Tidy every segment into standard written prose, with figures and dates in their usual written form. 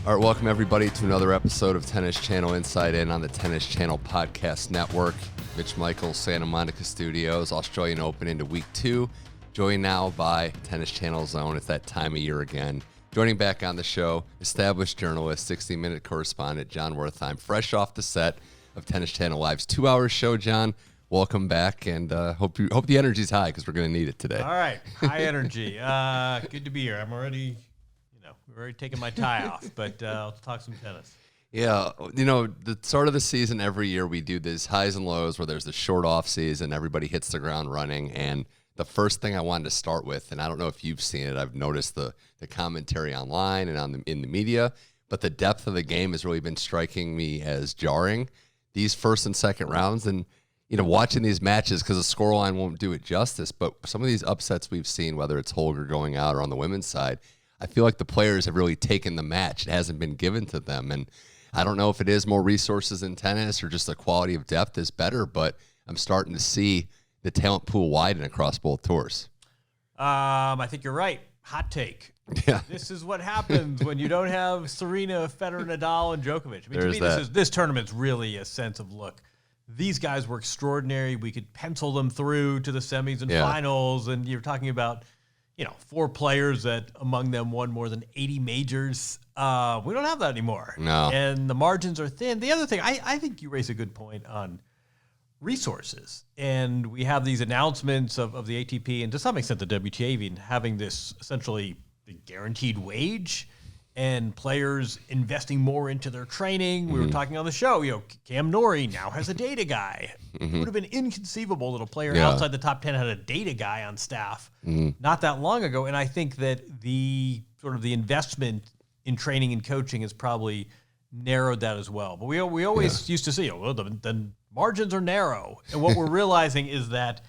All right, welcome everybody to another episode of Tennis Channel Inside In on the Tennis Channel Podcast Network. Mitch Michals, Santa Monica Studios, Australian Open into week 2. Joined now by Tennis Channel Zone. It's that time of year again. Joining back on the show, established journalist, 60-minute correspondent, Jon Wertheim, fresh off the set of Tennis Channel Live's 2-hour show. Jon, welcome back, and hope the energy's high because we're going to need it today. All right, high energy. Good to be here. I'm already, we're already taking my tie off, but let's talk some tennis. Yeah, the start of the season every year we do these highs and lows where there's the short off season, everybody hits the ground running, and the first thing I wanted to start with, and I don't know if you've seen it, I've noticed the commentary online and in the media, but the depth of the game has really been striking me as jarring. These first and second rounds, and watching these matches, because the scoreline won't do it justice, but some of these upsets we've seen, whether it's Holger going out or on the women's side, I feel like the players have really taken the match. It hasn't been given to them, and I don't know if it is more resources in tennis or just the quality of depth is better, but I'm starting to see the talent pool widen across both tours. I think you're right. Hot take. Yeah. This is what happens when you don't have Serena, Federer, Nadal, and Djokovic. To me, this tournament's really a sense of, look, these guys were extraordinary. We could pencil them through to the semis and finals, and you're talking about 4 players that among them won more than 80 majors. We don't have that anymore. No. And the margins are thin. The other thing, I think you raise a good point on resources. And we have these announcements of the ATP and to some extent the WTA even having this essentially guaranteed wage and players investing more into their training. We were talking on the show, Cam Norrie now has a data guy. It would have been inconceivable that a player outside the top 10 had a data guy on staff not that long ago. And I think that the investment in training and coaching has probably narrowed that as well. But we always used to see, the margins are narrow. And what we're realizing is that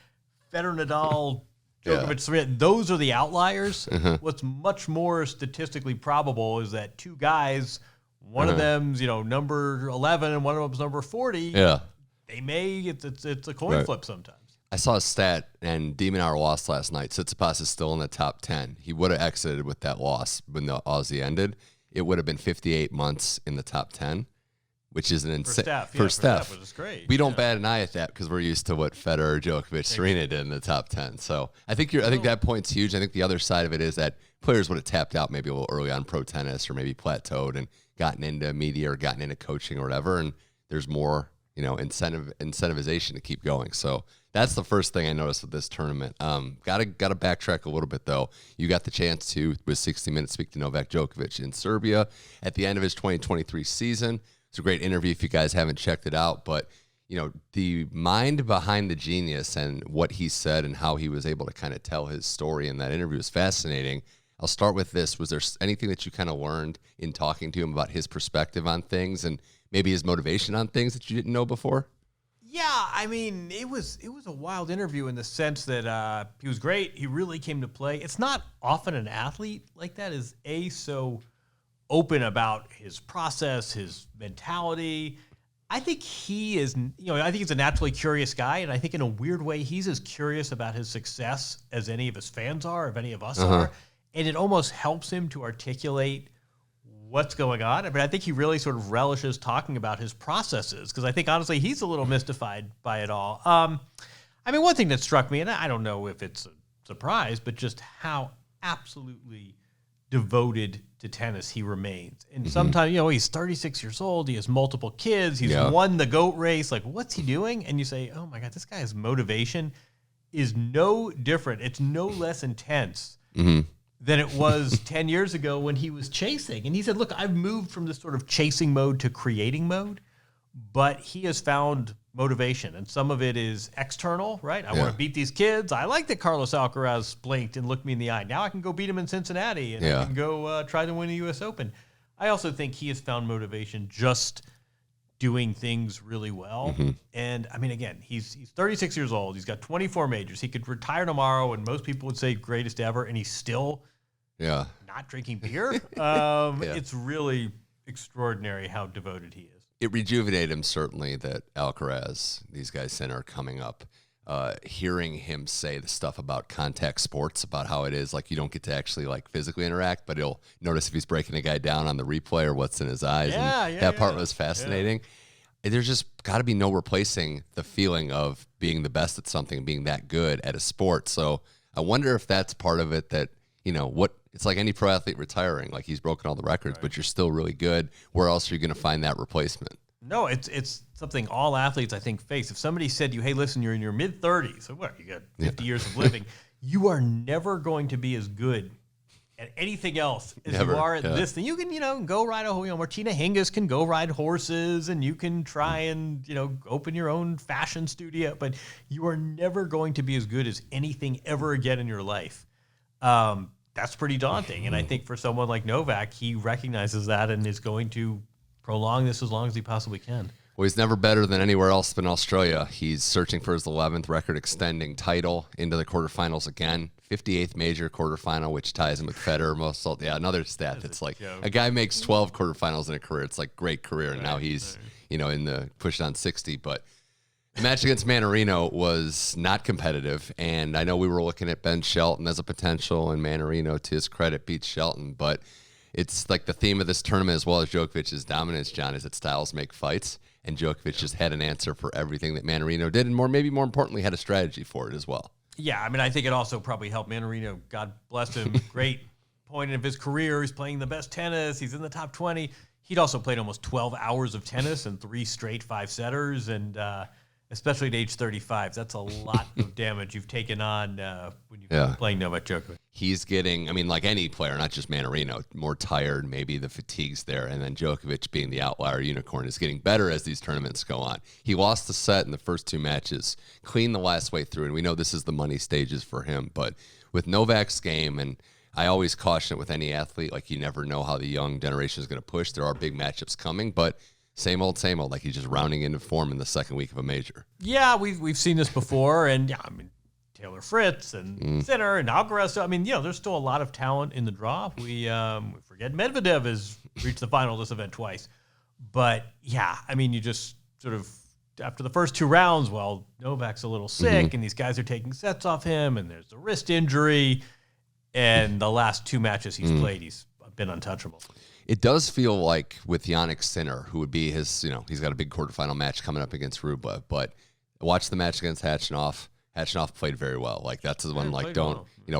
Federer, Nadal, Djokovic, Serena, those are the outliers. What's much more statistically probable is that 2 guys, one of them's number 11 and one of them's number 40. Yeah, it's a coin flip sometimes. I saw a stat, and De Minaur lost last night. Tsitsipas is still in the top 10. He would have exited with that loss when the Aussie ended. It would have been 58 months in the top 10. Which is an insane for Steph, which is great. We don't bat an eye at that because we're used to what Federer, Djokovic, Serena did in the top 10. So I think that point's huge. I think the other side of it is that players would have tapped out maybe a little early on pro tennis or maybe plateaued and gotten into media or gotten into coaching or whatever. And there's more, incentivization to keep going. So that's the first thing I noticed with this tournament. Got to backtrack a little bit though. You got the chance to, with 60 Minutes, speak to Novak Djokovic in Serbia at the end of his 2023 season. It's a great interview if you guys haven't checked it out, but the mind behind the genius and what he said and how he was able to kind of tell his story in that interview is fascinating. I'll start with this. Was there anything that you kind of learned in talking to him about his perspective on things and maybe his motivation on things that you didn't know before? Yeah, it was a wild interview in the sense that he was great. He really came to play. It's not often an athlete like that is so open about his process, his mentality. I think he is, I think he's a naturally curious guy, and I think in a weird way, he's as curious about his success as any of his fans are, if any of us are, and it almost helps him to articulate what's going on. I think he really sort of relishes talking about his processes, because I think, honestly, he's a little mystified by it all. One thing that struck me, and I don't know if it's a surprise, but just how absolutely devoted to tennis he remains. And sometimes, he's 36 years old, he has multiple kids, he's won the GOAT race, like what's he doing? And you say, oh my God, this guy's motivation is no different. It's no less intense than it was 10 years ago when he was chasing. And he said, look, I've moved from this sort of chasing mode to creating mode, but he has found motivation, and some of it is external, right? I want to beat these kids. I like that Carlos Alcaraz blinked and looked me in the eye. Now I can go beat him in Cincinnati, and I can go try to win the U.S. Open. I also think he has found motivation just doing things really well. And again, he's 36 years old. He's got 24 majors. He could retire tomorrow, and most people would say greatest ever, and he's still not drinking beer. It's really extraordinary how devoted he is. It rejuvenated him, certainly, that Alcaraz, these guys, Sinner, are coming up. hearing him say the stuff about contact sports, about how it is like you don't get to actually like physically interact, but he'll notice if he's breaking a guy down on the replay or what's in his eyes. That part was fascinating. There's just got to be no replacing the feeling of being the best at something, being that good at a sport. So I wonder if that's part of it, that, it's like any pro athlete retiring, like he's broken all the records, but you're still really good. Where else are you going to find that replacement? No, it's something all athletes, I think, face. If somebody said to you, hey, listen, you're in your mid-30s, so what, you got 50 years of living, you are never going to be as good at anything else as you are at this thing. You can, go ride Martina Hingis can go ride horses, and you can try and, open your own fashion studio, but you are never going to be as good as anything ever again in your life. That's pretty daunting. And I think for someone like Novak, he recognizes that and is going to prolong this as long as he possibly can. Well, he's never better than anywhere else but Australia. He's searching for his 11th record-extending title, into the quarterfinals again. 58th major quarterfinal, which ties him with Federer. Another stat that's like a guy makes 12 quarterfinals in a career. It's like great career, and now he's in the push on 60. But the match against Mannarino was not competitive, and I know we were looking at Ben Shelton as a potential, and Mannarino, to his credit, beats Shelton, but it's like the theme of this tournament, as well as Djokovic's dominance, John, is that styles make fights, and Djokovic just had an answer for everything that Mannarino did, and maybe more importantly, had a strategy for it as well. Yeah, I mean, I think it also probably helped Mannarino. God bless him. Great point of his career. He's playing the best tennis. He's in the top 20. He'd also played almost 12 hours of tennis and 3 straight 5-setters, and especially at age 35. That's a lot of damage you've taken on when you've been playing Novak Djokovic. He's getting, like any player, not just Mannarino, more tired, maybe the fatigue's there, and then Djokovic, being the outlier unicorn, is getting better as these tournaments go on. He lost the set in the first 2 matches, clean the last way through, and we know this is the money stages for him, but with Novak's game, and I always caution it with any athlete, like you never know how the young generation is going to push. There are big matchups coming, but same old, like he's just rounding into form in the second week of a major. Yeah, we've seen this before, and Taylor Fritz and Sinner and Alcaraz. So, there's still a lot of talent in the draw. We forget Medvedev has reached the final of this event twice. But, you just sort of, after the first 2 rounds, Novak's a little sick, and these guys are taking sets off him, and there's a wrist injury, and the last 2 matches he's played, he's been untouchable. It does feel like with Jannik Sinner, who would be his, he's got a big quarterfinal match coming up against Rublev, but watch the match against Khachanov. Khachanov played very well. Like, that's the one,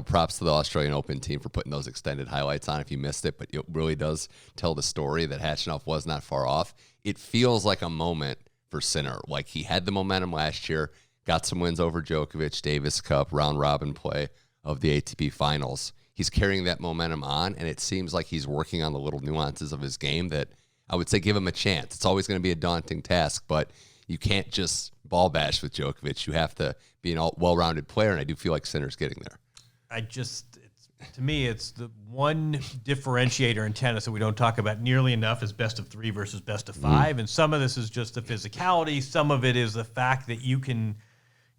props to the Australian Open team for putting those extended highlights on if you missed it, but it really does tell the story that Khachanov was not far off. It feels like a moment for Sinner. Like, he had the momentum last year, got some wins over Djokovic, Davis Cup, round-robin play of the ATP Finals. He's carrying that momentum on, and it seems like he's working on the little nuances of his game that I would say give him a chance. It's always going to be a daunting task, but you can't just ball bash with Djokovic. You have to be an well-rounded player, and I do feel like Sinner's getting there. To me, it's the one differentiator in tennis that we don't talk about nearly enough is best of 3 versus best of 5, and some of this is just the physicality. Some of it is the fact that you can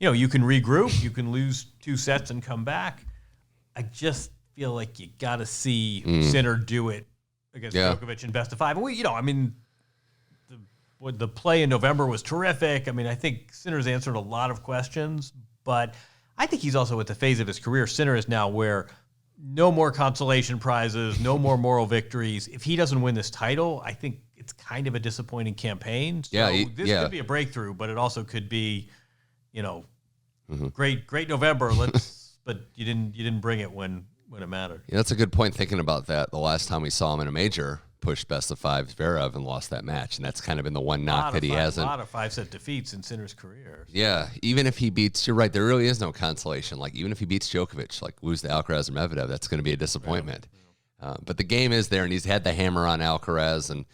regroup, you can lose 2 sets and come back. I just feel like you got to see Sinner do it against Djokovic in best of 5. And the play in November was terrific. I think Sinner's answered a lot of questions, but I think he's also at the phase of his career. Sinner is now where no more consolation prizes, no more moral victories. If he doesn't win this title, I think it's kind of a disappointing campaign. So this could be a breakthrough, but it also could be, great November. But you didn't bring it when it mattered. Yeah, that's a good point, thinking about that. The last time we saw him in a major, pushed best of 5 Zverev and lost that match, and that's kind of been the one knock that he hasn't. A lot of 5-set defeats in Sinner's career. Yeah, even if he beats, you're right, there really is no consolation. Like, even if he beats Djokovic, like lose to Alcaraz or Medvedev, that's going to be a disappointment. But the game is there, and he's had the hammer on Alcaraz, and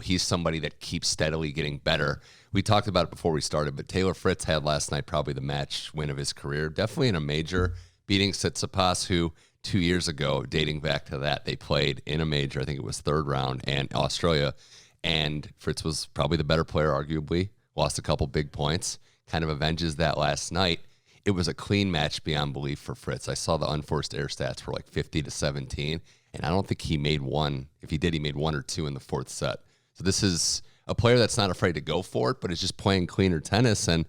he's somebody that keeps steadily getting better. We talked about it before we started, but Taylor Fritz had last night probably the match win of his career, definitely in a major, beating Tsitsipas, who 2 years ago, dating back to that, they played in a major, I think it was 3rd round, and Australia, and Fritz was probably the better player, arguably, lost a couple big points, kind of avenges that last night. It was a clean match beyond belief for Fritz. I saw the unforced error stats were like 50-17, and I don't think he made one. If he did, he made 1 or 2 in the 4th set. So this is a player that's not afraid to go for it, but is just playing cleaner tennis, and,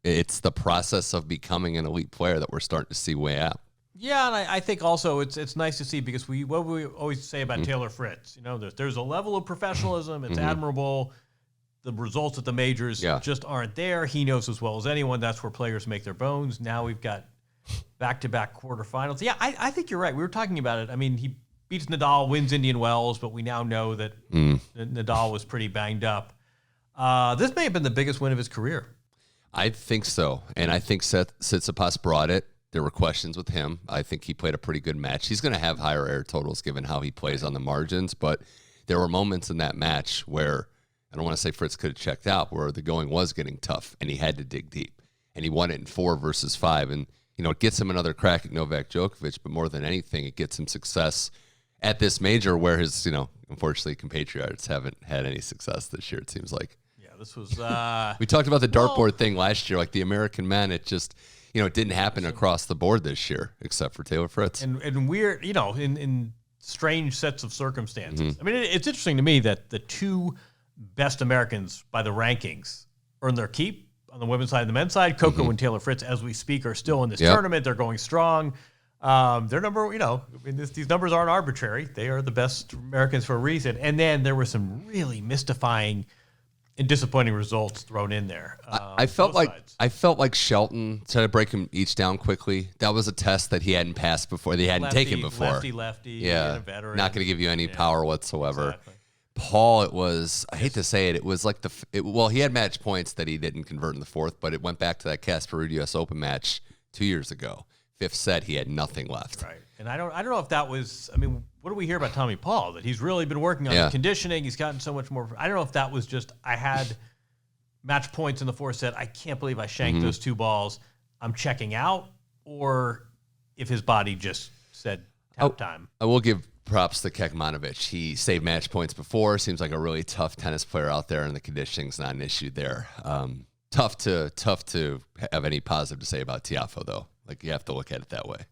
it's the process of becoming an elite player that we're starting to see way out. Yeah, and I think also it's nice to see because what we always say about Taylor Fritz, there's a level of professionalism. It's admirable. The results at the majors just aren't there. He knows as well as anyone that's where players make their bones. Now we've got back-to-back quarterfinals. Yeah, I think you're right. We were talking about it. I mean, he beats Nadal, wins Indian Wells, but we now know that Nadal was pretty banged up. This may have been the biggest win of his career. I think so, and I think Tsitsipas brought it. There were questions with him. I think he played a pretty good match. He's going to have higher air totals given how he plays on the margins, but there were moments in that match where, I don't want to say Fritz could have checked out, where the going was getting tough, and he had to dig deep. And he won it in 4 versus 5, and it gets him another crack at Novak Djokovic, but more than anything, it gets him success at this major where his, unfortunately, compatriots haven't had any success this year, it seems like. Yeah, this was... we talked about the dartboard thing last year, like the American men, it just... it didn't happen across the board this year, except for Taylor Fritz. And weird, in strange sets of circumstances. I mean, it's interesting to me that the 2 best Americans by the rankings earn their keep on the women's side and the men's side. Coco and Taylor Fritz, as we speak, are still in this tournament. They're going strong. Their number, these numbers aren't arbitrary. They are the best Americans for a reason. And then there were some really mystifying and disappointing results thrown in there. I felt like Shelton tried to break them each down quickly. That was a test that he hadn't passed before. They hadn't taken before. Lefty. Yeah, veteran. Not going to give you any power whatsoever. Exactly. Paul, it was, I hate to say it, it was like he had match points that he didn't convert in the 4th, but it went back to that Casper Ruud US Open match 2 years ago. 5th set, he had nothing left. Right. And I don't know if that was, what do we hear about Tommy Paul? That he's really been working on his conditioning. He's gotten so much more. I don't know if that was just, I had match points in the 4th set. I can't believe I shanked those 2 balls. I'm checking out. Or if his body just said tap time. I will give props to Kekmanovic. He saved match points before. Seems like a really tough tennis player out there, and the conditioning's not an issue there. Tough to have any positive to say about Tiafoe, though. Like, you have to look at it that way.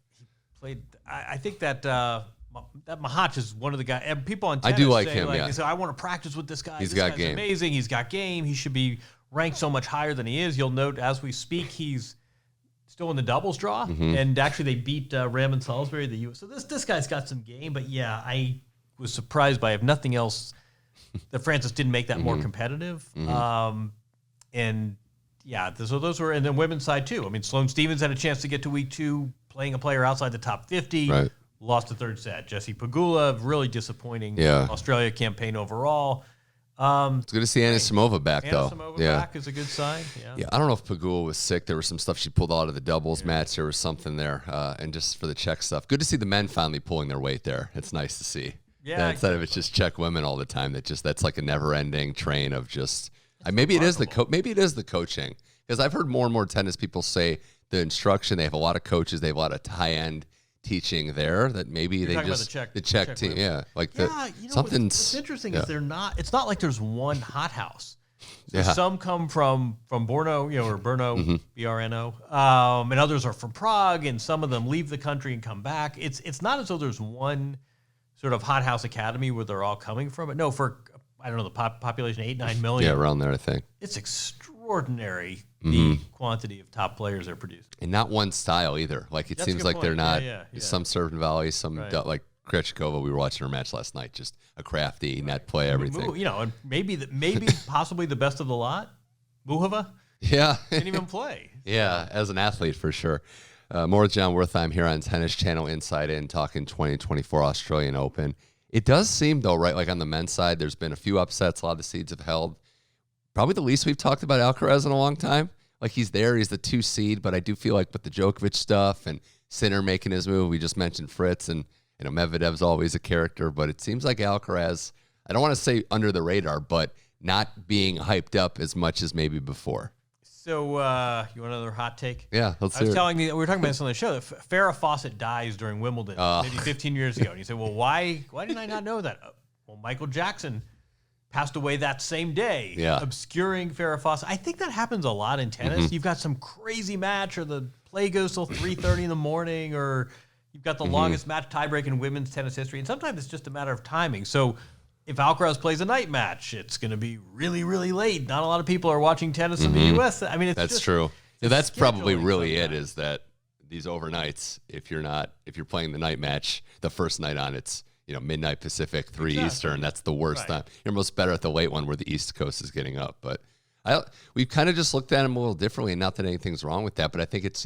I think that Mahach is one of the guys. And people on tennis I do like say, him. They say, I want to practice with this guy. He's got game. Amazing. He's got game. He should be ranked so much higher than he is. You'll note as we speak, he's still in the doubles draw, and actually they beat Raymond Salisbury, the U.S. So this guy's got some game. But yeah, I was surprised by, if nothing else, that Francis didn't make that more competitive. And yeah, so those were, and then women's side too. I mean, Sloane Stephens had a chance to get to week 2, playing a player outside the top 50. Right. Lost the 3rd set. Jessie Pegula, really disappointing Australia campaign overall. It's good to see Anisimova back, though. Anisimova back is a good sign. Yeah, I don't know if Pegula was sick. There was some stuff she pulled out of the doubles match. There was something there. And just for the Czech stuff, good to see the men finally pulling their weight there. It's nice to see. Yeah, instead of it's just Czech women all the time. That's like a never-ending train of just. Maybe it is the coaching, because I've heard more and more tennis people say the instruction. They have a lot of coaches. They have a lot of high-end teaching there. That maybe You're they just the Czech team. Yeah, like something's. What's interesting is they're not. It's not like there's one hothouse. So some come from Brno, or Brno, BRNO, and others are from Prague, and some of them leave the country and come back. It's not as though there's one sort of hothouse academy where they're all coming from. But no, for I don't know, the population 8-9 million. Yeah, around there, I think. It's extraordinary the quantity of top players they're producing. And not one style either. Like, it seems like they're not. Some serve and volley, some like Krejcikova. We were watching her match last night. Just a crafty net play, everything. And maybe possibly the best of the lot. Muhova. Yeah, didn't even play. Yeah, as an athlete for sure. More with Jon Wertheim here on Tennis Channel Inside In, talking 2024 Australian Open. It does seem, though, right, like on the men's side, there's been a few upsets. A lot of the seeds have held. Probably the least we've talked about Alcaraz in a long time. Like, he's there. He's the 2 seed, but I do feel like with the Djokovic stuff and Sinner making his move, we just mentioned Fritz, and Medvedev's always a character, but it seems like Alcaraz, I don't want to say under the radar, but not being hyped up as much as maybe before. So, you want another hot take? Yeah, let's hear it. We were talking about this on the show, that Farrah Fawcett dies during Wimbledon maybe 15 years ago. And you say, well, why didn't I not know that? Well, Michael Jackson passed away that same day, obscuring Farrah Fawcett. I think that happens a lot in tennis. You've got some crazy match, or the play goes till 3:30 in the morning, or you've got the longest match tiebreak in women's tennis history. And sometimes it's just a matter of timing. So if Alcaraz plays a night match, it's going to be really, really late. Not a lot of people are watching tennis in the U.S. I mean, that's true. Yeah, that's probably really it. Is that these overnights? If you're playing the night match, the first night on, it's midnight Pacific, 3 Eastern. That's the worst time. You're almost better at the late one where the East Coast is getting up. But we've kind of just looked at them a little differently. Not that anything's wrong with that, but I think it's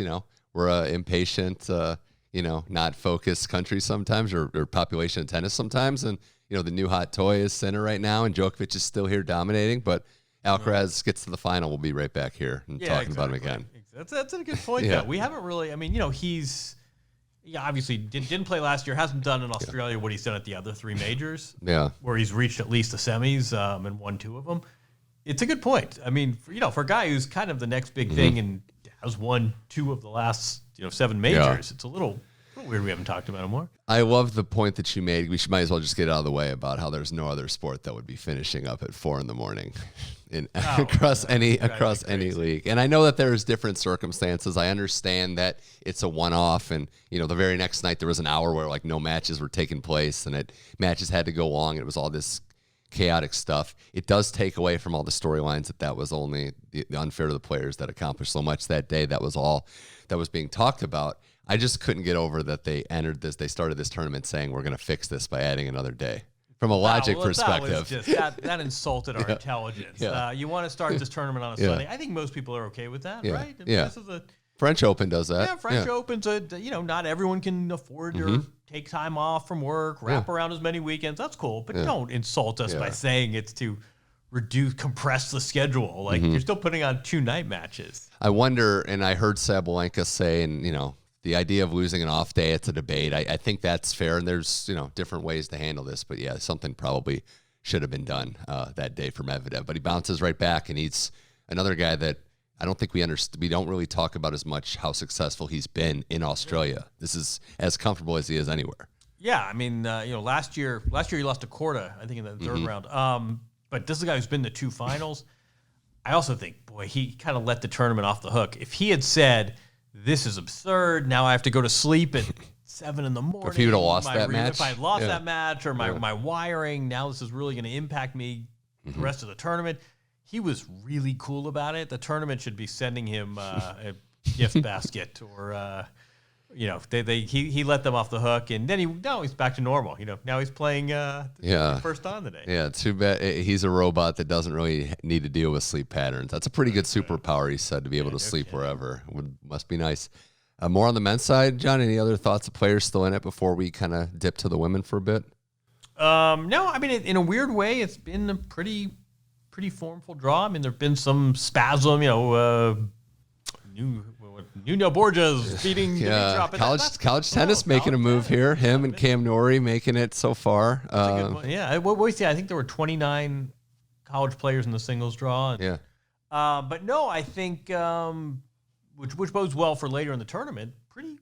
we're a impatient, not focused country sometimes, or population of tennis sometimes, and the new hot toy is Sinner right now, and Djokovic is still here dominating, but Alcaraz gets to the final. We'll be right back here and talking about him again. That's a good point, though. We haven't really, he's obviously didn't play last year, hasn't done in Australia what he's done at the other 3 majors, where he's reached at least the semis and won 2 of them. It's a good point. For a guy who's kind of the next big thing and has won 2 of the last 7 majors, it's a little weird we haven't talked about him more. I love the point that you made. We might as well just get it out of the way about how there's no other sport that would be finishing up at 4 a.m. across any league. And I know that there's different circumstances. I understand that it's a one-off, and the very next night there was an hour where no matches were taking place, and matches had to go long. And it was all this chaotic stuff. It does take away from all the storylines that was only the unfair to the players that accomplished so much that day. That was all that was being talked about. I just couldn't get over that they started this tournament saying we're going to fix this by adding another day. From a logic perspective. That insulted our intelligence. You want to start this tournament on a Sunday. I think most people are okay with that, right? This is French Open does that. Yeah, French Open's not everyone can afford or take time off from work, wrap around as many weekends. That's cool, but don't insult us by saying it's to compress the schedule. You're still putting on 2 night matches. I wonder, and I heard Sabalenka say, and the idea of losing an off day, it's a debate. I think that's fair, and there's different ways to handle this. But something probably should have been done that day for Medvedev. But he bounces right back, and he's another guy that I don't think we don't really talk about as much how successful he's been in Australia. This is as comfortable as he is anywhere. Yeah, last year he lost to Korda, I think in the third round. But this is a guy who's been to 2 finals. I also think, boy, he kind of let the tournament off the hook. If he had said, "This is absurd. Now I have to go to sleep at 7 a.m. If he would have lost that match. If I had lost that match or my wiring, now this is really going to impact me the rest of the tournament." He was really cool about it. The tournament should be sending him a gift basket or, he let them off the hook, and then he's back to normal. Now he's playing first on today. Yeah, too bad he's a robot that doesn't really need to deal with sleep patterns. That's a pretty good superpower, he said, to be able to sleep wherever. Must be nice. More on the men's side, John, any other thoughts of players still in it before we kind of dip to the women for a bit? No, in a weird way, it's been a pretty formful draw. There have been some spasm, Nuno Borges beating Dimitrov. College tennis making a move here. Him and Cam Norrie making it so far. What we see, I think there were 29 college players in the singles draw. But no, I think which bodes well for later in the tournament. Pretty,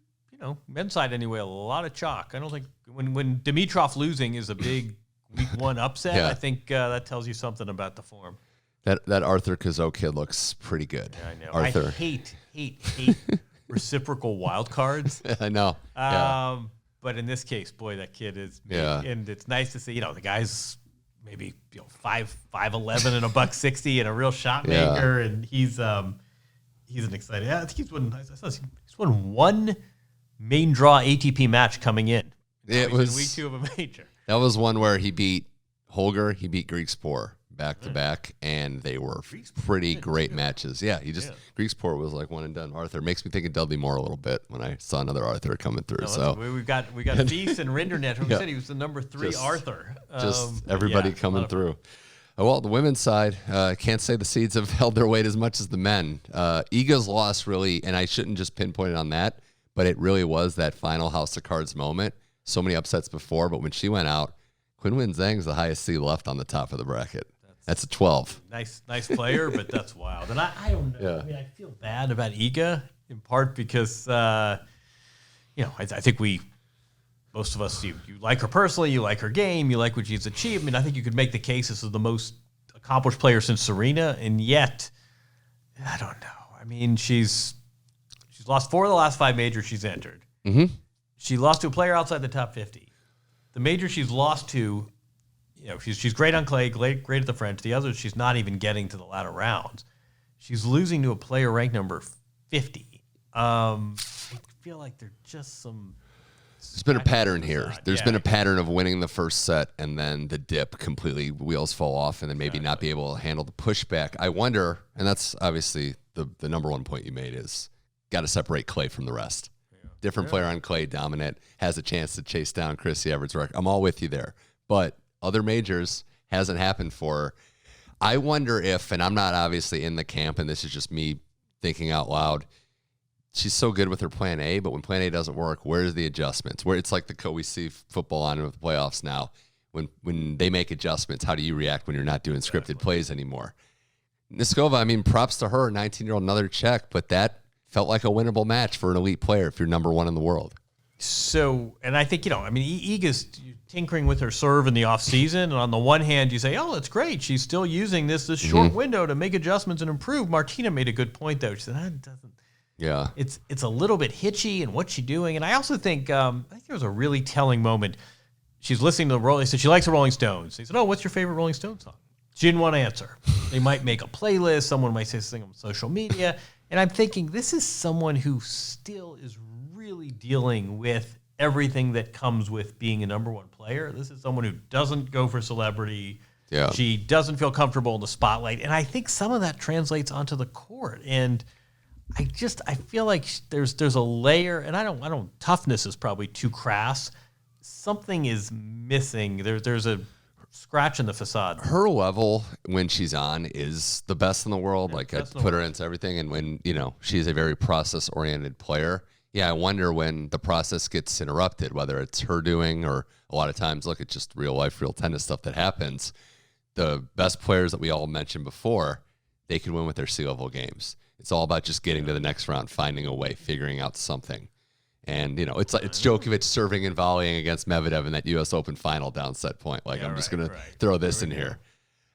men's side anyway, a lot of chalk. I don't think when Dimitrov losing is a big week 1 upset, I think that tells you something about the form. That Arthur Cazot kid looks pretty good. Yeah, I know. Arthur. I hate reciprocal wild cards. I know. But in this case, boy, that kid is big. And it's nice to see, the guy's maybe 5'11" and $160 and a real shot maker, and he's an exciting. I think he's won 1 main draw ATP match coming in. It was week 2 of a major. That was one where he beat Holger, he beat Griekspoor back to back, and they were pretty great matches. Griekspoor was like one and done. Arthur makes me think of Dudley Moore a little bit when I saw another Arthur coming through. We've got Feast and Rindernet. Who said he was the number 3 Arthur. Just everybody coming through. Well, the women's side, can't say the seeds have held their weight as much as the men. Iga's loss really, and I shouldn't just pinpoint it on that, but it really was that final house of cards moment. So many upsets before, but when she went out, Qinwen Zhang's the highest seed left on the top of the bracket. That's a 12. Nice player, but that's wild. And I don't know. I feel bad about Iga in part because, I think most of us, you like her personally, you like her game, you like what she's achieved. I think you could make the case this is the most accomplished player since Serena, and yet, I don't know. She's lost 4 of the last 5 majors she's entered. Mm-hmm. She lost to a player outside the top 50. The major she's lost to, she's great on clay, great at the French. The others, she's not even getting to the latter rounds. She's losing to a player ranked number 50. I feel like there's just some. There's been a pattern here. There's been a pattern of winning the first set and then the dip completely, wheels fall off, and then maybe not be able to handle the pushback. I wonder, and that's obviously the number one point you made is got to separate clay from the rest. Different player on clay, dominant, has a chance to chase down Chrissy Everett's record. I'm all with you there. But other majors hasn't happened for her. I wonder if, and I'm not obviously in the camp, and this is just me thinking out loud, she's so good with her plan A, but when plan A doesn't work, where's the adjustments? Where it's like we see football on with the playoffs now. When they make adjustments, how do you react when you're not doing scripted plays anymore? Noskova, I mean, props to her, 19-year-old, another Czech, but that felt like a winnable match for an elite player if you're number one in the world. So, and I think, Iga's tinkering with her serve in the offseason, and on the one hand, you say, oh, that's great. She's still using this short window to make adjustments and improve. Martina made a good point, though. She said, that doesn't. Yeah. It's a little bit hitchy in what she's doing. And I also think, there was a really telling moment. She's listening to the Rolling Stones. She likes the Rolling Stones. He said, oh, what's your favorite Rolling Stones song? She didn't want to answer. They might make a playlist. Someone might say something on social media. And I'm thinking, this is someone who still is really dealing with everything that comes with being a number one player. This is someone who doesn't go for celebrity. Yeah. She doesn't feel comfortable in the spotlight. And I think some of that translates onto the court. And I feel like there's a layer, and I don't toughness is probably too crass. Something is missing. There's a scratch in the facade. Her level when she's on is the best in the world. Yeah, like I put her into everything. And when, she's a very process oriented player. Yeah. I wonder when the process gets interrupted, whether it's her doing, or a lot of times, look, it's just real life, real tennis stuff that happens. The best players that we all mentioned before, they can win with their C-level games. It's all about just getting to the next round, finding a way, figuring out something. And, it's Djokovic serving and volleying against Medvedev in that U.S. Open final down set point. Like, I'm just going to throw this in here.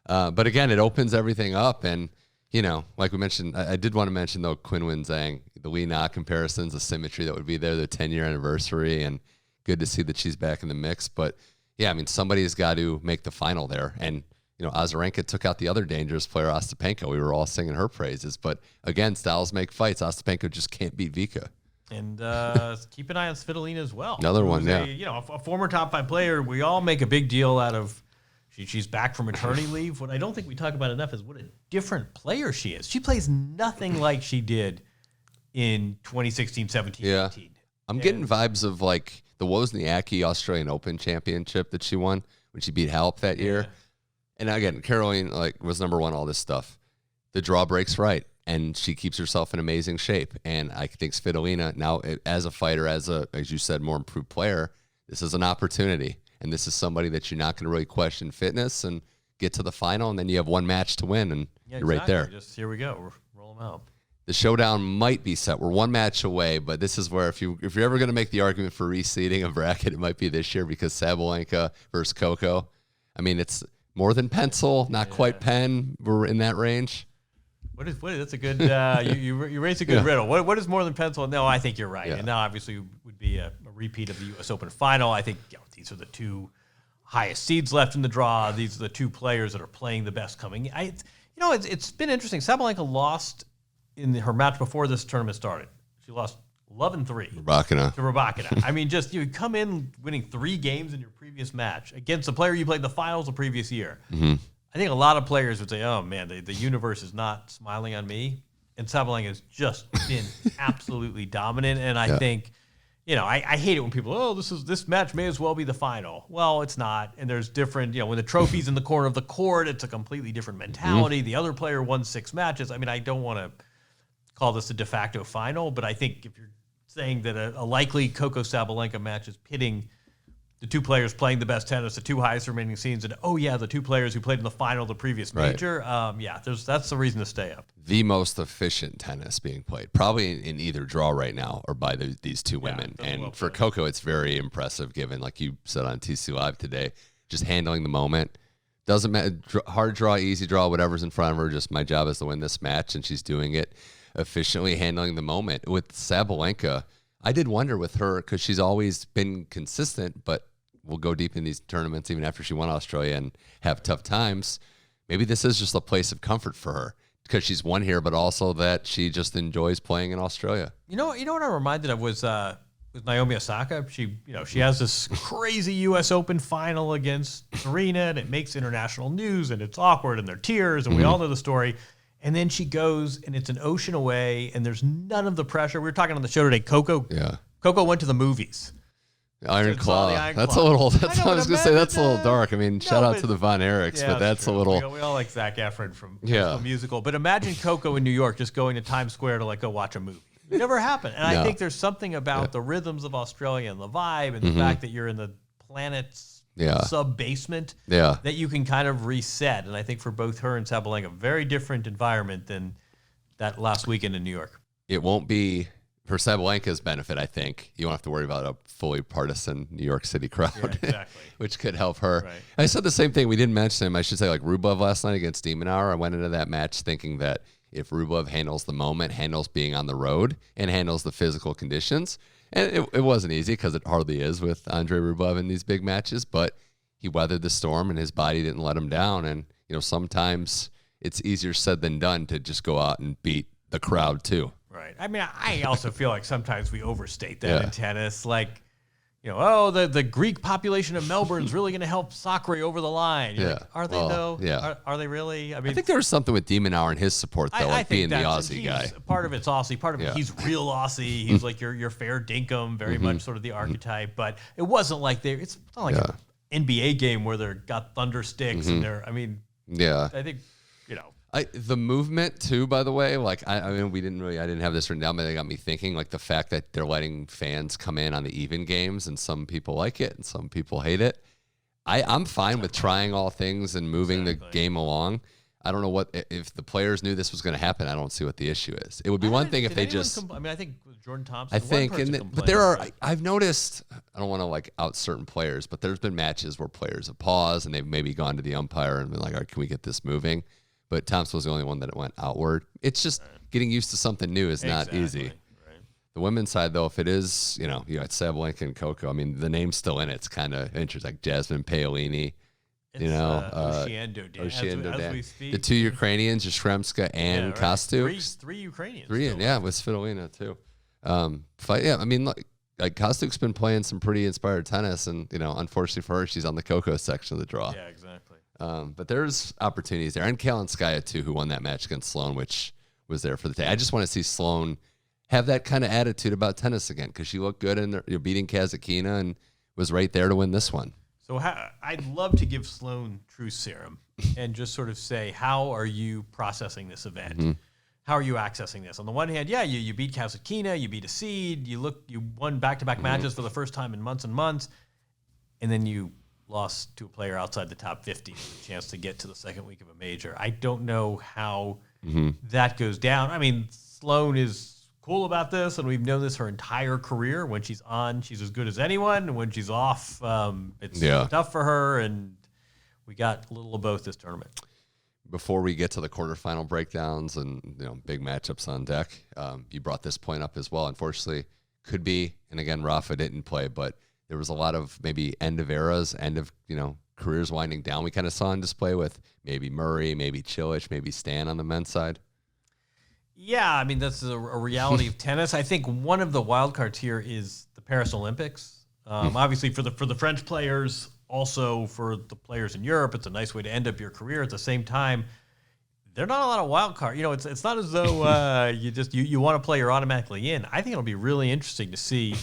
But again, it opens everything up. And, like we mentioned, I did want to mention, though, Qinwen Zhang, the Li Na comparisons, the symmetry that would be there, the 10-year anniversary, and good to see that she's back in the mix. But, yeah, I mean, somebody's got to make the final there. And, Azarenka took out the other dangerous player, Ostapenko. We were all singing her praises. But, again, styles make fights. Ostapenko just can't beat Vika. And keep an eye on Svitolina as well. Another one, yeah. A former top 5 player. We all make a big deal out of she's back from maternity leave. What I don't think we talk about enough is what a different player she is. She plays nothing like she did in 2016, 17, 18. I'm getting vibes of like the Wozniacki Australian Open Championship that she won when she beat Halep that year. And again, Caroline was number one, all this stuff. The draw breaks right, and she keeps herself in amazing shape. And I think Svitolina, now as a fighter, as you said, more improved player, this is an opportunity. And this is somebody that you're not going to really question fitness and get to the final, and then you have one match to win, and you're right there. Just here we go. Roll them out. The showdown might be set. We're one match away, but this is where if you're ever going to make the argument for reseeding a bracket, it might be this year because Sabalenka versus Coco. I mean, it's more than pencil, not quite pen. We're in that range. What is that's a good you raised a good riddle. What is more than pencil? No, I think you're right. And now obviously would be a repeat of the U.S. Open final. I think these are the two highest seeds left in the draw. These are the two players that are playing the best coming. It's been interesting. Sabalenka lost in her match before this tournament started. She lost 11-3 to Rybakina. I mean, just you come in winning 3 games in your previous match against a player you played the finals the previous year. Mm-hmm. I think a lot of players would say, oh, man, the universe is not smiling on me. And Sabalenka has just been absolutely dominant. And I think, I hate it when people, this match may as well be the final. Well, it's not. And there's different, when the trophy's in the corner of the court, it's a completely different mentality. Mm-hmm. The other player won 6 matches. I mean, I don't want to call this a de facto final, but I think if you're saying that a likely Coco Sabalenka match is pitting the two players playing the best tennis, the 2 highest remaining seeds, and the 2 players who played in the final of the previous major. That's the reason to stay up. The most efficient tennis being played, probably in either draw right now or by these 2 women. And for Coco, it's very impressive given, like you said on TC Live today, just handling the moment. Doesn't matter, hard draw, easy draw, whatever's in front of her, just my job is to win this match, and she's doing it efficiently, handling the moment. With Sabalenka, I did wonder with her, because she's always been consistent, but will go deep in these tournaments even after she won Australia and have tough times. Maybe this is just a place of comfort for her. because she's won here, but also that she just enjoys playing in Australia. You know what I'm reminded of was with Naomi Osaka. She has this crazy U.S. Open final against Serena, and it makes international news, and it's awkward, and there are tears, and we all know the story. And then she goes, and it's an ocean away, and there's none of the pressure. We were talking on the show today. Coco went to the the Iron Claw. That's a little. That's what I was gonna say. That's a little dark. I mean, shout out to the Von Erichs, but that's a little. We all like Zac Efron from the musical. But imagine Coco in New York just going to Times Square to go watch a movie. It never happened. And I think there's something about the rhythms of Australia and the vibe and the fact that you're in the planet's sub-basement that you can kind of reset. And I think for both her and Sabalenka, very different environment than that last weekend in New York. It won't be, for Sabalenka's benefit, I think, you won't have to worry about a fully partisan New York City crowd, which could help her. Right. I said the same thing. We didn't mention him. I should say, Rublev last night against De Minaur. I went into that match thinking that if Rublev handles the moment, handles being on the road, and handles the physical conditions, and it wasn't easy because it hardly is with Andre Rublev in these big matches, but he weathered the storm and his body didn't let him down. And, sometimes it's easier said than done to just go out and beat the crowd too. Right. I mean, I also feel like sometimes we overstate that in tennis. The Greek population of Melbourne is really going to help Sakkari over the line. Are they though? Yeah. Are they really? I think there was something with De Minaur and his support though, being the Aussie guy. Part of it's Aussie. Part of it, he's real Aussie. He's like your fair dinkum, very much sort of the archetype. But it wasn't like it's not like an NBA game where they're got thunder sticks and they're. I mean, I think the movement too, by the way, I didn't have this written down, but they got me thinking, the fact that they're letting fans come in on the even games, and some people like it and some people hate it. I'm fine with trying all things and moving the game along. I don't know if the players knew this was going to happen. I don't see what the issue is. It would be one thing if they just. I think with Jordan Thompson. But there are. I've noticed. I don't want to out certain players, but there's been matches where players have paused and they've maybe gone to the umpire and been like, "All right, can we get this moving?" But Thompson was the only one that went outward. It's just getting used to something new is not easy. Right. The women's side, though, if it is, you got Sabalenka and Coco. I mean, the name's still in it. It's kind of interesting. Like Jasmine Paolini, Ocean Dodan. The two Ukrainians, Yashremska and Kostuk. Three Ukrainians. With Svitolina, too. I mean, Kostuk's been playing some pretty inspired tennis, and, unfortunately for her, she's on the Coco section of the draw. Yeah, exactly. But there's opportunities there. And Kalinskaya, too, who won that match against Sloane, which was there for the day. I just want to see Sloane have that kind of attitude about tennis again, because she looked good in beating Kazatkina and was right there to win this one. So I'd love to give Sloane truth serum and just sort of say, how are you processing this event? Mm-hmm. How are you accessing this? On the one hand, you beat Kazatkina, you beat a seed, you won back-to-back matches for the first time in months and months, and then you lost to a player outside the top 50 with a chance to get to the second week of a major. I don't know how that goes down. I mean, Sloane is cool about this, and we've known this her entire career. When she's on, she's as good as anyone, and when she's off, it's tough for her, and we got a little of both this tournament. Before we get to the quarterfinal breakdowns and big matchups on deck, you brought this point up as well. Unfortunately, could be, and again, Rafa didn't play, but there was a lot of maybe end of eras, end of, careers winding down. We kind of saw on display with maybe Murray, maybe Cilic, maybe Stan on the men's side. Yeah, I mean, that's a reality of tennis. I think one of the wild cards here is the Paris Olympics. Obviously, for the French players, also for the players in Europe, it's a nice way to end up your career. At the same time, there are not a lot of wild cards. It's not as though you want to play, you're automatically in. I think it'll be really interesting to see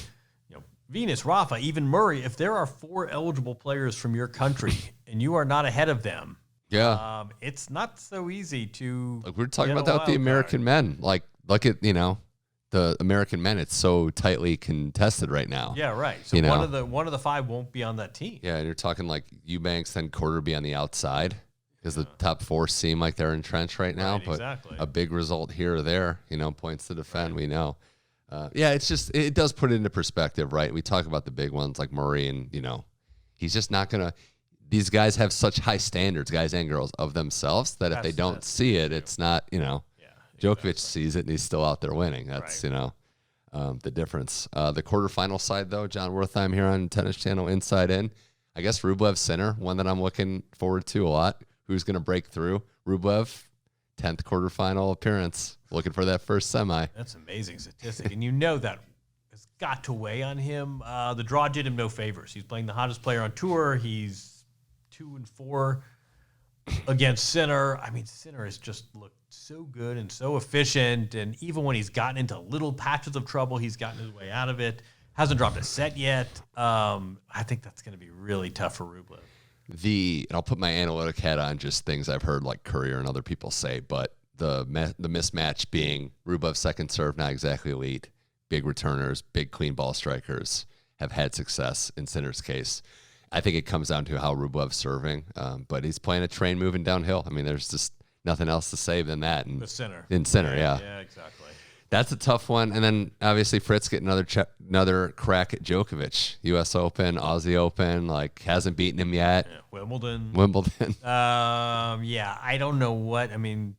Venus, Rafa, even Murray, if there are 4 eligible players from your country and you are not ahead of them, it's not so easy to. We're talking about that with the American men. Look at the American men. It's so tightly contested right now. Yeah, right. So one of the 5 won't be on that team. Yeah, and you're talking like Eubanks, then Corderby on the outside, because the top 4 seem like they're entrenched right now. Right, exactly. But a big result here or there, points to defend. Right. We know. It does put it into perspective, right? We talk about the big ones like Murray, and, he's just not going to. These guys have such high standards, guys and girls, of themselves that if they don't see it, it's not, Djokovic sees it and he's still out there winning. That's, the difference. The quarterfinal side, though, Jon Wertheim here on Tennis Channel Inside In. I guess Rublev Sinner, one that I'm looking forward to a lot. Who's going to break through? Rublev 10th quarterfinal appearance. Looking for that first semi. That's an amazing statistic. And you know that has got to weigh on him. The draw did him no favors. He's playing the hottest player on tour. He's 2-4 against Sinner. I mean, Sinner has just looked so good and so efficient. And even when he's gotten into little patches of trouble, he's gotten his way out of it. Hasn't dropped a set yet. I think that's going to be really tough for Rublev. And I'll put my analytic hat on, just things I've heard like Courier and other people say, but the mismatch being Rublev's second serve, not exactly elite, big returners, big clean ball strikers have had success in Sinner's case. I think it comes down to how Rublev's serving, but he's playing a train moving downhill. I mean, there's just nothing else to say than that. And the Sinner. In Sinner, yeah. Yeah, exactly. That's a tough one. And then obviously Fritz getting another crack at Djokovic. U.S. Open, Aussie Open, like hasn't beaten him yet. Yeah, Wimbledon. Yeah, I don't know what. I mean,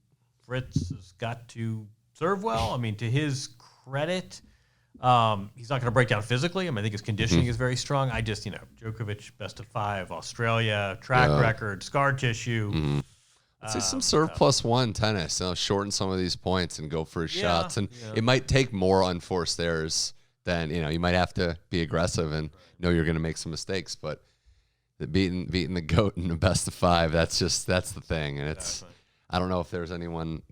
Fritz has got to serve well. I mean, to his credit, he's not going to break down physically. I mean, I think his conditioning is very strong. I just, Djokovic, best of 5, Australia, track record, scar tissue. Say some serve +1 tennis. Shorten some of these points and go for his shots. And it might take more unforced errors than, you might have to be aggressive and know you're going to make some mistakes. But beating the GOAT in the best of 5, that's the thing. And I don't know if there's anyone,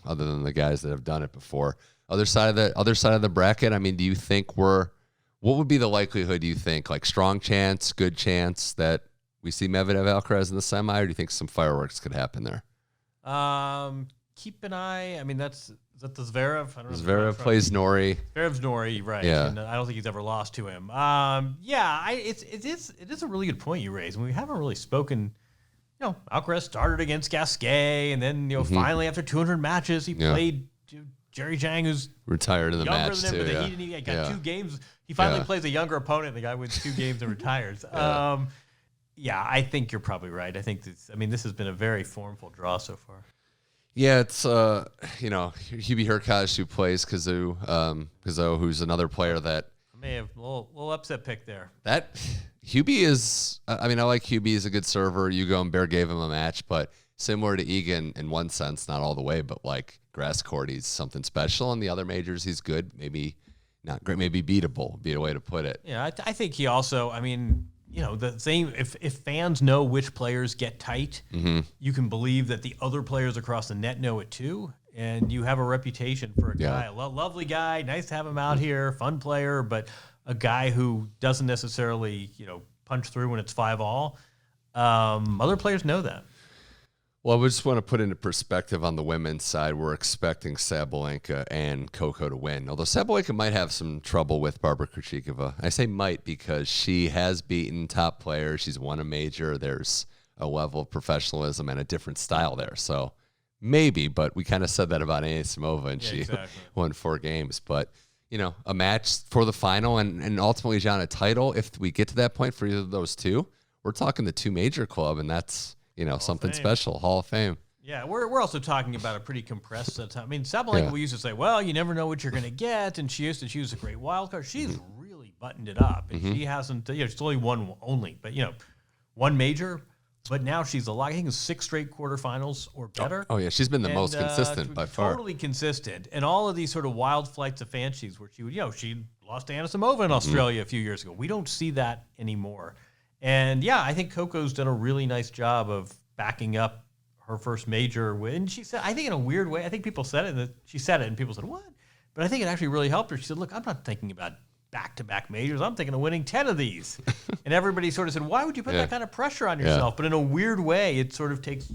other than the guys that have done it before. Other side of the bracket, I mean, do you think what would be the likelihood, do you think? Like strong chance, good chance that we see Medvedev Alcaraz in the semi, or do you think some fireworks could happen there? Keep an eye. I mean, is that the Zverev? I don't know. Zverev plays Nori. Zverev's Nori, right? Yeah. And I don't think he's ever lost to him. It is a really good point you raised. We haven't really spoken. Alcaraz started against Gasquet, and then finally after 200 matches, he played Jerry Zhang, who's retired in the younger match than him, too. but he got 2 games. He finally plays a younger opponent. The guy wins 2 games and retires. Yeah, I think you're probably right. I think this has been a very formful draw so far. Yeah, it's Hubie Hurkacz, who plays Kazoo, who's another player that I may have a little upset pick there. That Hubie is. I like Hubie. He's a good server. Hugo and Bear gave him a match, but similar to Egan in one sense, not all the way, but like grass court, he's something special. In the other majors, he's good. Maybe not great. Maybe beatable. Be a way to put it. Yeah, I think he also. The same. If fans know which players get tight, you can believe that the other players across the net know it too, and you have a reputation for a guy, a lovely guy, nice to have him out here, fun player, but a guy who doesn't necessarily punch through when it's 5-all. Other players know that. Well, we just want to put into perspective on the women's side. We're expecting Sabalenka and Coco to win. Although Sabalenka might have some trouble with Barbara Krejcikova. I say might because she has beaten top players. She's won a major. There's a level of professionalism and a different style there. So maybe, but we kind of said that about Anisimova, and she won 4 games. But, a match for the final and ultimately, John, a title, if we get to that point for either of those two, we're talking the 2 major club, and that's something special, Hall of Fame. Yeah, we're also talking about a pretty compressed set of time. I mean, Sabalenka, we used to say, well, you never know what you're going to get, and she used to choose a great wild card. She's really buttoned it up, and she hasn't, she's only won but, 1 major, but now she's I think it's 6 straight quarterfinals or better. Oh, yeah, she's been the most consistent by far. Totally consistent. And all of these sort of wild flights of fancies where she would, she lost to Anisimova in Australia a few years ago. We don't see that anymore. And yeah, I think Coco's done a really nice job of backing up her first major win. She said, I think in a weird way, I think people said it, she said it, and people said, what? But I think it actually really helped her. She said, look, I'm not thinking about back-to-back majors. I'm thinking of winning 10 of these. And everybody sort of said, why would you put that kind of pressure on yourself? But in a weird way, it sort of takes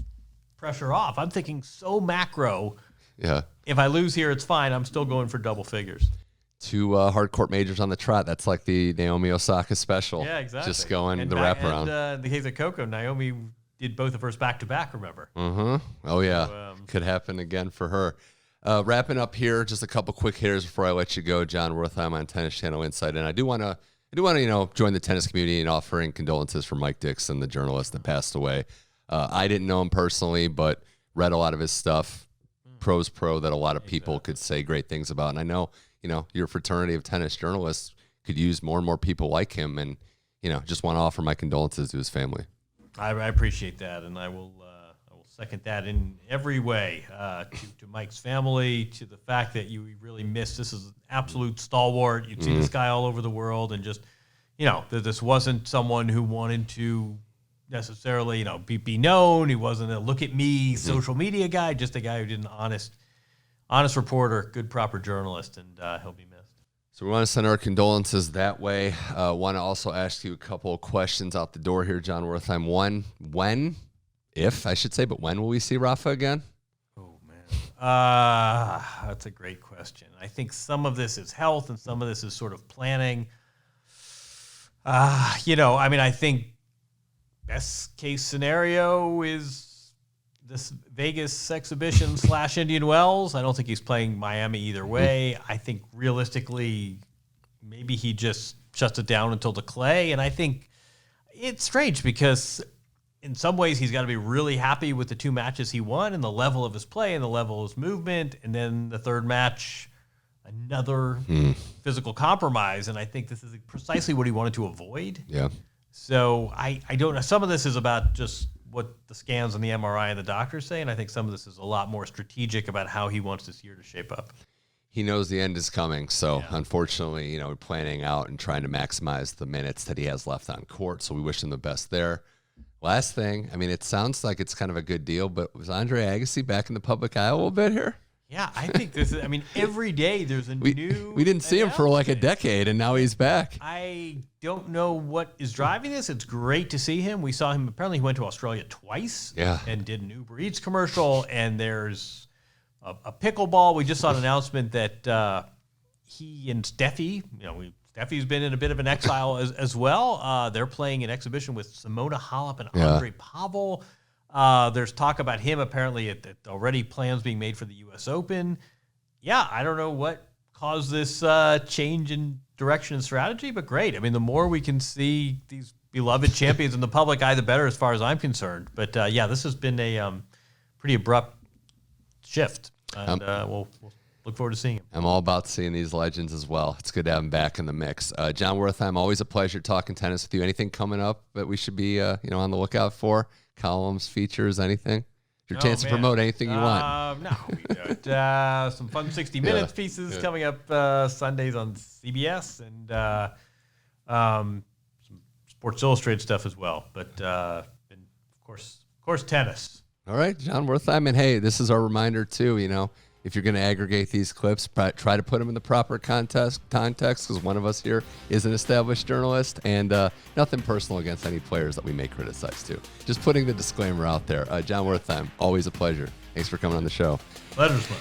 pressure off. I'm thinking so macro. Yeah. If I lose here, it's fine. I'm still going for double figures. 2 hard court majors on the trot. That's like the Naomi Osaka special. Yeah, exactly. Just going the wraparound. And in the case of Coco, Naomi did both of hers back-to-back, remember? Oh, yeah. So, could happen again for her. Wrapping up here, just a couple quick hitters before I let you go. Jon Wertheim on Tennis Channel Insight. And I do want to join the tennis community in offering condolences for Mike Dixon, the journalist that passed away. I didn't know him personally, but read a lot of his stuff. Pro's pro that a lot of people could say great things about. And I know, your fraternity of tennis journalists could use more and more people like him, and, just want to offer my condolences to his family. I appreciate that, and I will second that in every way, to Mike's family, to the fact that you really missed. This is an absolute stalwart. You'd see this guy all over the world, and just, that this wasn't someone who wanted to necessarily, be known. He wasn't a look at me social media guy, just a guy who did an honest reporter, good, proper journalist, and he'll be missed. So we want to send our condolences that way. Want to also ask you a couple of questions out the door here, Jon Wertheim. One, when will we see Rafa again? Oh, man. That's a great question. I think some of this is health and some of this is sort of planning. I think best case scenario is this Vegas exhibition / Indian Wells. I don't think he's playing Miami either way. I think realistically, maybe he just shuts it down until the clay. And I think it's strange because in some ways he's got to be really happy with the 2 matches he won and the level of his play and the level of his movement. And then the third match, another physical compromise. And I think this is precisely what he wanted to avoid. Yeah. So I don't know. Some of this is about just what the scans and the MRI and the doctors say, and I think some of this is a lot more strategic about how he wants this year to shape up. He knows the end is coming, so unfortunately, we're planning out and trying to maximize the minutes that he has left on court, so we wish him the best there. Last thing, it sounds like it's kind of a good deal, but was Andre Agassi back in the public eye a little bit here? Yeah, I think this is, every day there's a new We didn't see him for like a decade, and now he's back. I don't know what is driving this. It's great to see him. We saw him, apparently he went to Australia twice and did an Uber Eats commercial, and there's a pickleball. We just saw an announcement that he and Steffi, Steffi's been in a bit of an exile as well. They're playing an exhibition with Simona Halep and Andre Pavel. There's talk about him apparently already plans being made for the U.S. Open. Yeah, I don't know what caused this change in direction and strategy, but great. The more we can see these beloved champions in the public eye, the better as far as I'm concerned. But this has been a pretty abrupt shift, and we'll look forward to seeing him. I'm all about seeing these legends as well. It's good to have him back in the mix. Jon Wertheim, always a pleasure talking tennis with you. Anything coming up that we should be on the lookout for? Columns, features, anything? Your chance to promote anything you want. No, we got some fun 60 Minutes pieces coming up Sundays on CBS, and some Sports Illustrated stuff as well. But and of course, tennis. All right, Jon Wertheim, and hey, this is our reminder too. If you're going to aggregate these clips, try to put them in the proper context, because one of us here is an established journalist, and nothing personal against any players that we may criticize too. Just putting the disclaimer out there. Jon Wertheim, always a pleasure. Thanks for coming on the show. Pleasure's mine.